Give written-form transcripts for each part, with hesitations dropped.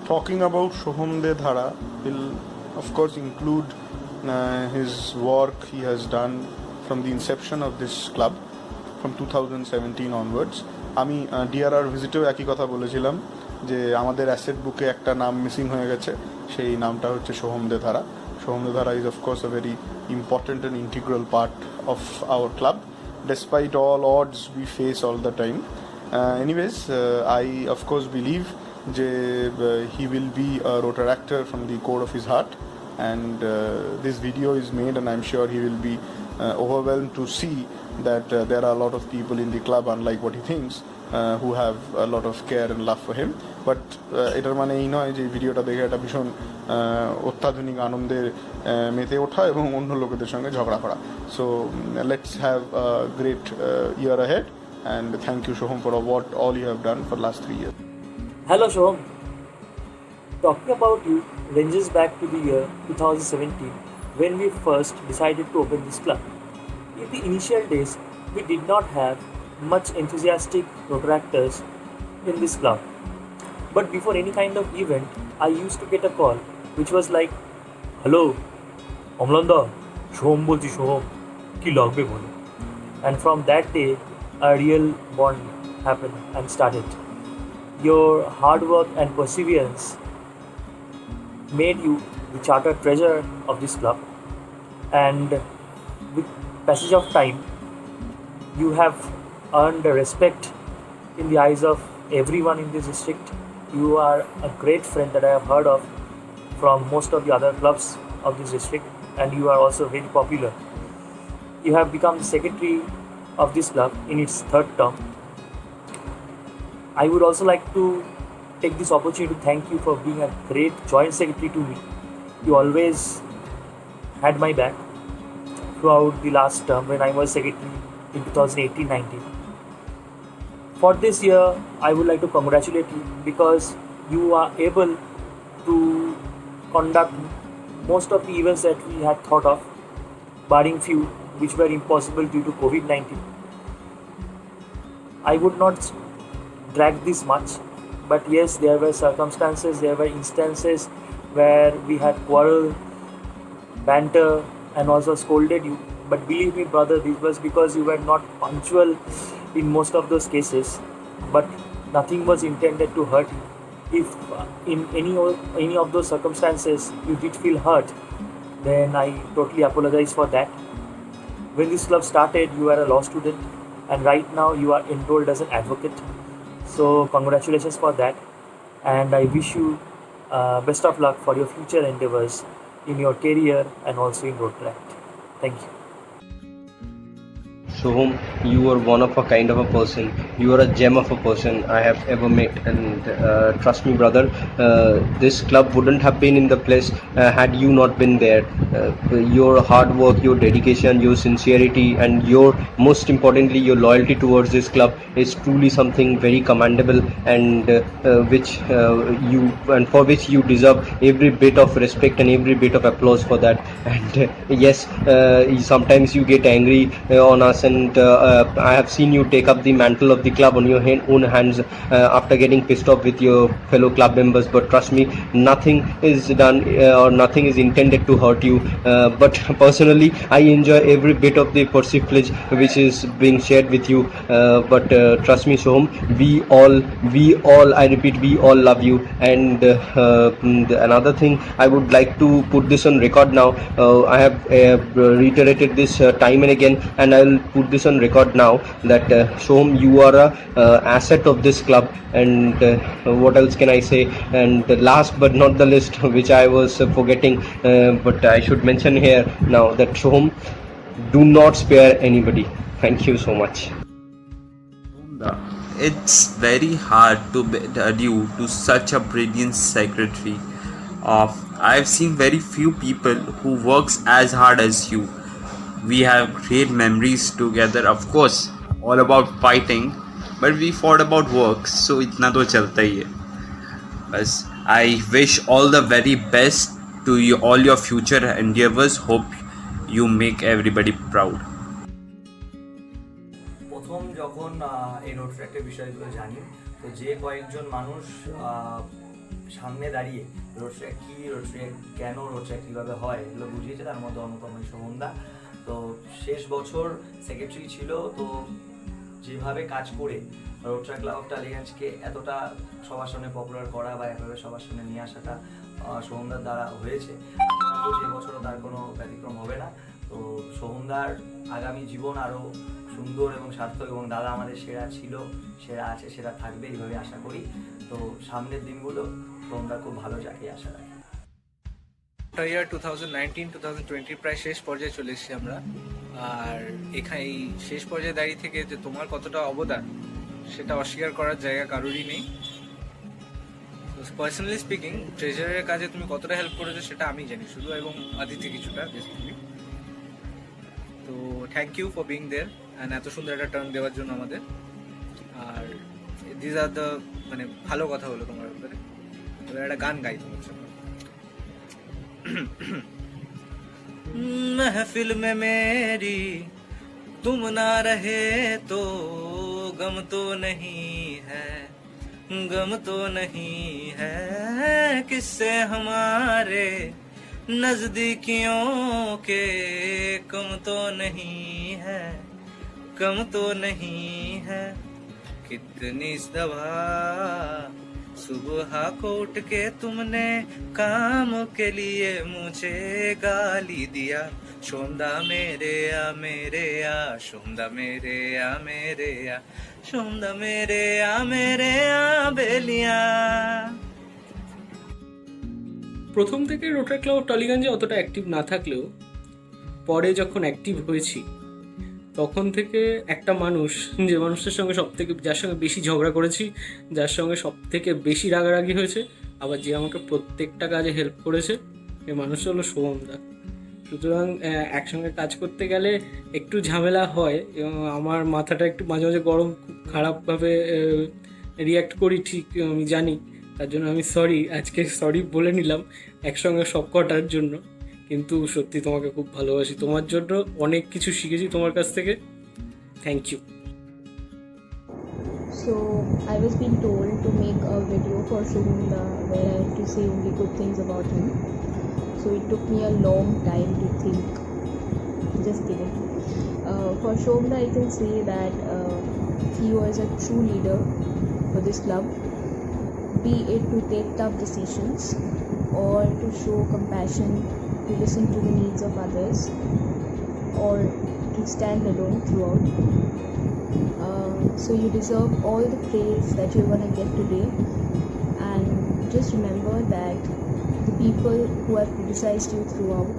Talking about Shoham De Dhara will, of course, include his work he has done from the inception of this club from 2017 onwards. আমি DRR ভিজিটেও একই কথা বলেছিলাম যে আমাদের asset বুকে একটা নাম মিসিং হয়ে গেছে, সেই নামটা হচ্ছে সোহম দে ধারা. সোহম দে ধারা is of course a very important and integral part of our club despite all odds we face all the time. Anyways, I of course believe যে he will be a Rotaractor from the core of his heart, and this video is made and I'm sure he will be overwhelmed to see that there are a lot of people in the club, unlike what he thinks, who have a lot of care and love for him. But এটার মানে এই নয় যে ভিডিওটা দেখে একটা ভীষণ অত্যাধুনিক আনন্দের মেতে ওঠা এবং অন্য লোকেদের সঙ্গে ঝগড়া করা. So let's have a great year ahead, and thank you Shoham for what all you have done for the last 3 years. Hello Shoham. Talking about you ranges back to the year 2017 when we first decided to open this club. In the initial days, we did not have much enthusiastic Rotaractors in this club. But before any kind of event, I used to get a call which was like, "Hello, Omlanda, Shoham bolchi Shoham, ki lagbe bolo." And from that day, a real bond happened and started. Your hard work and perseverance made you the chartered treasurer of this club, and with passage of time you have earned the respect in the eyes of everyone in this district. You are a great friend that I have heard of from most of the other clubs of this district, and you are also very popular. You have become the secretary of this club in its third term. I would also like to take this opportunity to thank you for being a great joint secretary to me. You always had my back throughout the last term when I was secretary in 2018-19. For this year, I would like to congratulate you because you are able to conduct most of the events that we had thought of, barring few which were impossible due to COVID-19. I would not drag this much, but yes, there were circumstances, there were instances where we had quarrel, banter, and also scolded you. But believe me, brother, this was because you were not punctual in most of those cases, but nothing was intended to hurt you. If in any of those circumstances you did feel hurt, then I totally apologize for that. When this club started, you were a law student, and right now you are enrolled as an advocate. So congratulations for that, and I wish you best of luck for your future endeavors in your career and also in Rotaract. Thank you. Shoham, you are one of a kind of a person. You are a gem of a person I have ever met, and trust me, brother, this club wouldn't have been in the place had you not been there. Your hard work, your dedication, your sincerity, and your most importantly your loyalty towards this club is truly something very commendable, and for which you deserve every bit of respect and every bit of applause for that. And yes, sometimes you get angry on us, and I have seen you take up the mantle of the club on your own hands after getting pissed off with your fellow club members. But trust me, nothing is done or nothing is intended to hurt you. But personally, I enjoy every bit of the persiflage which is being shared with you. But trust me, Shoham, we all, I repeat, we all love you. And another thing, I would like to put this on record now. I have reiterated this time and again, and I will put this on record now that Shoham, you are a asset of this club. And what else can I say? And last but not the least, which I was forgetting, but I should mention here now, that Shoham, do not spare anybody. Thank you so much. It's very hard to be due to such a brilliant secretary. I've seen very few people who works as hard as you. We have great memories together, of course, all about fighting, but we fought about work, so itna to chalta hi hai. Bas, I wish all the very best to you, all your future endeavors. Hope you make everybody proud. প্রথম যখন এই রোটারেক্টের বিষয়গুলো জানি, তো যে কয়েকজন মানুষ সামনে দাঁড়িয়ে রোড ট্র্যাক কী, রোড ট্র্যাক কেন, রোড ট্র্যাক কীভাবে হয় এগুলো বুঝিয়েছে। তার মধ্যে অন্যতম শোভনদা। তো শেষ বছর সেক্রেটারি ছিল, তো যেভাবে কাজ করে রোড ট্র্যাক ক্লাব অফ টালিগঞ্জকে এতটা সবার সামনে পপুলার করা বা এভাবে সবার সামনে নিয়ে আসাটা শোভনদার দ্বারা হয়েছে। যে বছরও তার কোনো ব্যতিক্রম হবে না। তো শোভনদার আগামী জীবন আরও সুন্দর এবং সার্থক, এবং দাদা আমাদের সেরা ছিল, সেরা আছে, সেরা থাকবে এইভাবে আশা করি। তো সামনের দিনগুলো শোভনদার খুব ভালো যাকে আশা রাখি। ইয়ার 2019-2020 প্রায় শেষ পর্যায়ে চলে এসেছি আমরা। আর এখানে এই শেষ পর্যায়ে দাঁড়িয়ে থেকে যে তোমার কতটা অবদান সেটা অস্বীকার করার জায়গা কারোরই নেই। পার্সোনালি স্পিকিং, ট্রেজারের কাজে তুমি কতটা হেল্প করেছো সেটা আমি জানি শুধু, এবং আদিতি কিছুটা বেসিক্যালি। তো thank you for being there and এত সুন্দর একটা টার্ন দেওয়ার জন্য আমাদের। আর দিস আর দ্য মানে ভালো কথা হলো তোমার ব্যাপারে। এবার একটা গান গাই তোমার জন্য। महफिल में मेरी तुम ना रहे तो गम तो नहीं है, गम तो नहीं है। किससे हमारे नजदीकियों के कम तो नहीं है, कम तो नहीं है। कितनी दफा सुबह को उठ के तुमने काम के लिए मुझे गाली दिया। शोंदा मेरे आ मेरे आ, शोंदा मेरे आ मेरे आ, शोंदा मेरे आ मेरे आ बेलिया। প্রথম থেকে রোটারি ক্লাব অফ টালিগঞ্জে অতটা অ্যাক্টিভ না থাকলেও পরে যখন অ্যাক্টিভ হয়েছি তখন থেকে একটা মানুষ, যে মানুষটার সঙ্গে যার সঙ্গে বেশি ঝগড়া করেছি, যার সঙ্গে সব থেকে বেশি রাগারাগি হয়েছে, আবার যে আমাকে প্রত্যেকটা কাজে হেল্প করেছে, এই মানুষটা হলো শোভনদা। সুতরাং একসঙ্গে কাজ করতে গেলে একটু ঝামেলা হয় এবং আমার মাথাটা একটু মাঝে মাঝে গরম, খুব খারাপভাবে রিয়্যাক্ট করি, ঠিক আমি জানি। তার জন্য আমি সরি, আজকে সরি বলে নিলাম একসঙ্গে সব কটার জন্য। কিন্তু সত্যি তোমাকে খুব ভালোবাসি, তোমার জন্য অনেক কিছু শিখেছি তোমার কাছ থেকে। Thank you. So I was being told to make a video for Shomunda where I have to say only good things about him. So it took me a long time to think. Just kidding. For Shomunda I can say that he was a true leader for this club, be it to take tough decisions or to show compassion, to listen to the needs of others, or to stand alone throughout. So you deserve all the praise that you're going to get today, and just remember that the people who have criticized you throughout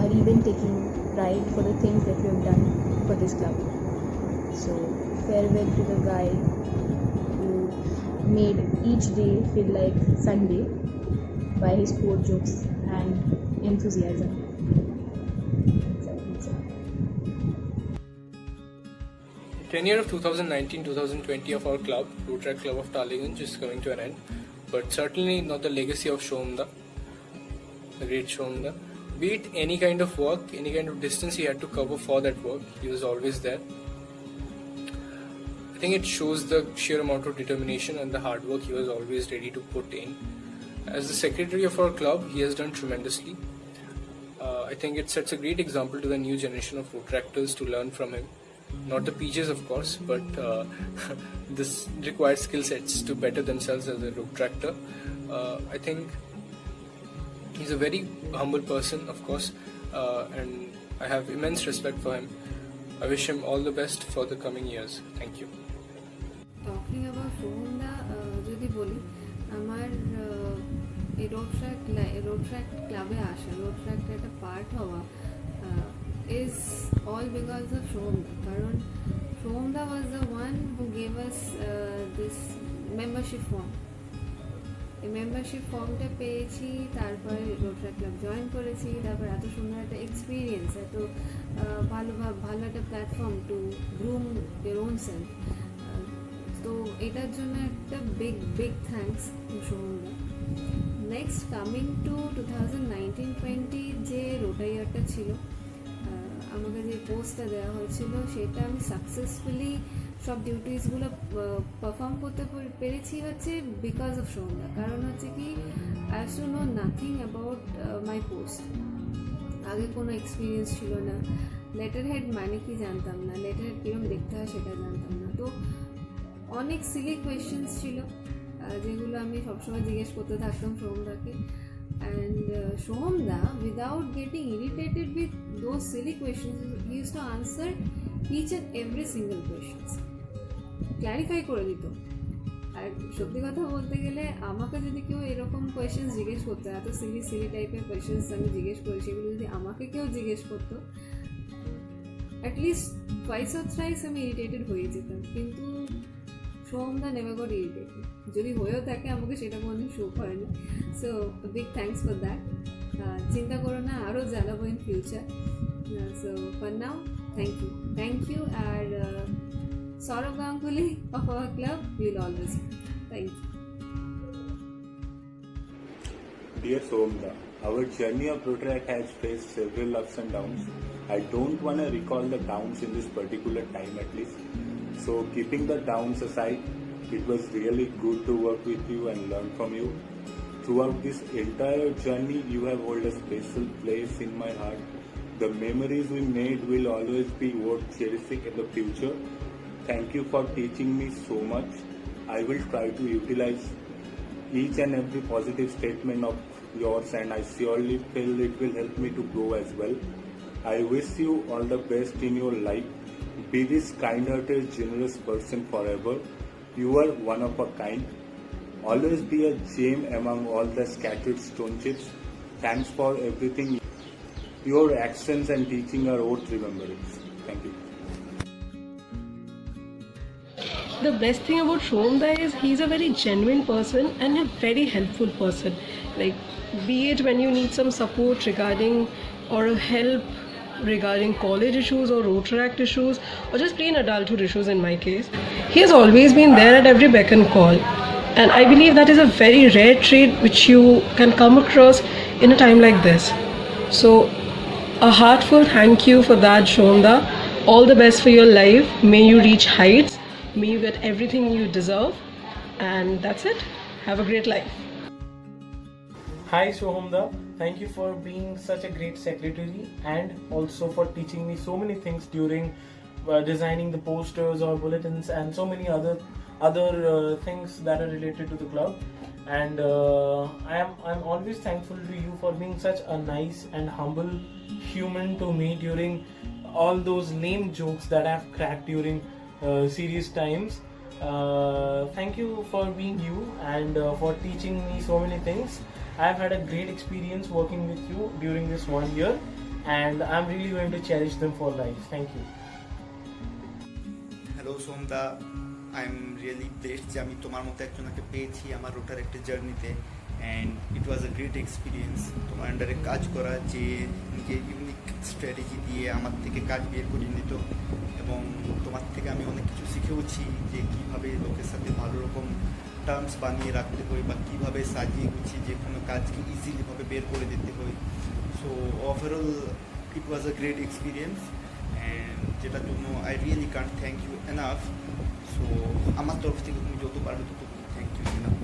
are even taking pride for the things that you have done for this club. So farewell to the guy who made each day feel like Sunday by his poor jokes and enthusiasm. Tenure of 2019-2020 of our club, Rotary Club of Taliganj, is coming to an end, but certainly not the legacy of Shomunda, the great Shomunda. Be it any kind of work, any kind of distance he had to cover for that work, he was always there. I think it shows the sheer amount of determination and the hard work he was always ready to put in. As the secretary of our club, he has done tremendously. I think it sets a great example to the new generation of Rotaractors to learn from him. Not the PJs, of course, but this requires skill sets to better themselves as a Rotaractor. I think he's a very humble person, of course, and I have immense respect for him. I wish him all the best for the coming years. Thank you. Talking about Shomunda, যদি বলি আমার এই road track ক্লাবে আসা, road ট্র্যাকটা একটা part হওয়া is all because of Shomunda. কারণ Shomunda was the one who gave us this membership form. এই মেম্বারশিপ ফর্মটা পেয়েছি, তারপরে রোটারি ক্লাব জয়েন করেছি, তারপর এত সুন্দর একটা এক্সপিরিয়েন্স, এত ভালো একটা platform to groom your own self. তো এটার জন্য একটা big thanks to Shomunda. Next coming to 2019-20 যে রোটারি ইয়ারটা ছিল, আমাকে যে পোস্টটা দেওয়া হয়েছিল সেটা আমি সাকসেসফুলি সব ডিউটিসগুলো পারফর্ম করতে পেরেছি হচ্ছে বিকজ অফ সোহমদা। কারণ হচ্ছে কি I have to know nothing about my post. আগে কোনো এক্সপিরিয়েন্স ছিল না, লেটার হেড মানে কি জানতাম না, লেটার হেড কীরকম দেখতে হয় সেটা জানতাম না। তো অনেক সিলি কোয়েশ্চেন্স ছিল যেগুলো আমি সবসময় জিজ্ঞেস করতে থাকতাম সোহমদাকে। অ্যান্ড সোহমদা without getting irritated with those silly questions he use to answer each and every single questions, clarify করে দিত। আর সত্যি কথা বলতে গেলে আমাকে যদি কেউ এরকম কোয়েশ্চেন্স জিজ্ঞেস করতো, এত সিলি টাইপের কোয়েশ্চেন্স আমি জিজ্ঞেস করি, সেগুলো যদি আমাকে কেউ জিজ্ঞেস করতো অ্যাটলিস্ট টুয়াইস অর থ্রাইস আমি ইরিটেটেড হয়ে যেতাম। কিন্তু সোহমদা নেভার গট ইরিটেটেড, যদি হয়েও থাকে আমাকে সেটা কোনোদিন শো করেনি। So big thanks for that. চিন্তা করো না, আরও জানাবো in future. So for now thank you. আর Saurav Ganguly of our club, we will always thank you. Dear Sohmda, our journey of Rotrack has faced several ups and downs. I don't want to recall the downs in this particular time at least. So keeping the downs aside, it was really good to work with you and learn from you. Throughout this entire journey, you have held a special place in my heart. The memories we made will always be worth cherishing in the future. Thank you for teaching me so much. I will try to utilize each and every positive statement of yours, and I surely feel it will help me to grow as well. I wish you all the best in your life. Be this kind-hearted, generous person forever. You are one of a kind. Always be a gem among all the scattered stone chips. Thanks for everything. Your actions and teaching are worth remembrance. Thank you. The best thing about Sohmda is he's a very genuine person and a very helpful person. Like, be it when you need some support regarding or help regarding college issues or Rotaract issues or just plain adulthood issues in my case, he has always been there at every beck and call. And I believe that is a very rare trait which you can come across in a time like this. So a heartfelt thank you for that, Sohmda. All the best for your life. May you reach heights. May you get everything you deserve. And that's it. Have a great life. Hi Sohmda, thank you for being such a great secretary and also for teaching me so many things during designing the posters or bulletins and so many other things that are related to the club. And I'm always thankful to you for being such a nice and humble human to me during all those lame jokes that I've cracked during serious times. Thank you for being you and for teaching me so many things. I've had a great experience working with you during this 1 year and I'm really going to cherish them for life. Thank you. Hello Sohmda, I'm really blessed যে আমি তোমার মতো একজনকে পেয়েছি আমার রোটার একটা জার্নিতে and it was a great experience. তোমার আন্ডারে কাজ করা, যে নিজের ইউনিক স্ট্র্যাটেজি দিয়ে আমার থেকে কাজ বের করে নিত এবং তোমার থেকে আমি অনেক কিছু শিখেওছি যে কীভাবে লোকের সাথে ভালো রকম টার্মস বানিয়ে রাখতে হয় বা কীভাবে সাজিয়ে গুছিয়ে যে কোনো কাজকে ইজিলিভাবে বের করে দিতে হয়। So overall it was a great experience and যেটার জন্য I really can't thank you enough. So আমার তরফ থেকে তুমি যত পারবে তত থ্যাংক ইউ এনাফ।